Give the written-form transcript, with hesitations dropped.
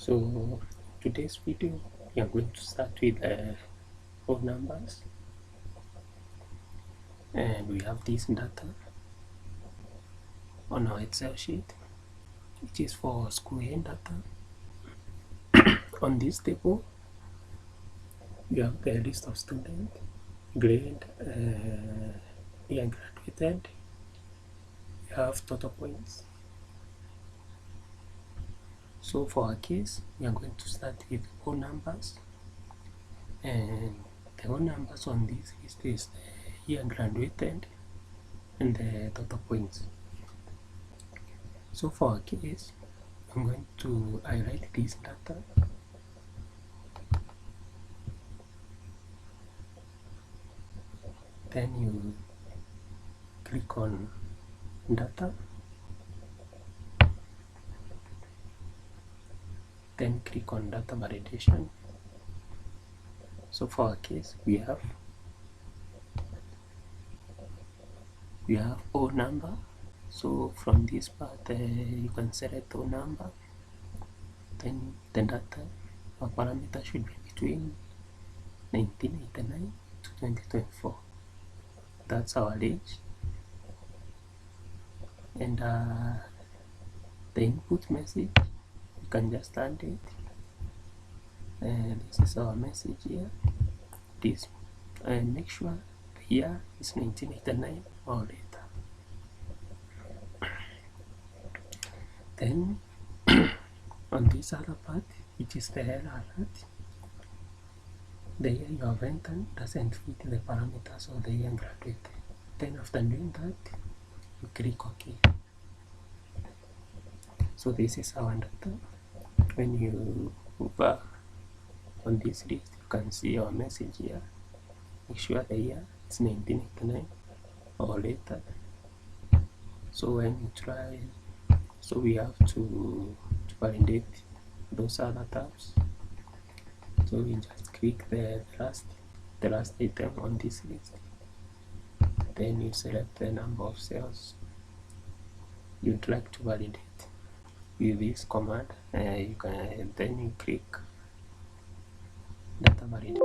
So today's video we are going to start with whole numbers, and we have this data on our Excel sheet which is for school year data. On this table you have the list of students, grade, year graduated, you have total points. So for our case we are going to start with whole numbers, and the whole numbers on this list is the year graduated and the total points. So for our case I'm going to highlight this data, then you click on data, then click on data validation. So for our case we have all number. So from this part you can select all number, then the data our parameter should be between 1989 to 2024. That's our age, and the input message you can just add it, and this is our message here. This and make sure the year is 1989 or later. Then on this other part, which is the error alert, the year you have entered doesn't fit the parameters of the year graduated. Then after doing that, you click OK. So this is our data. When you move on this list, you can see our message here. Make sure the year is 1989 or later. So when you try, so we have to validate those other tabs. So we just click the last item on this list, then you select the number of cells you'd like to validate with this command. You can then you click data validate.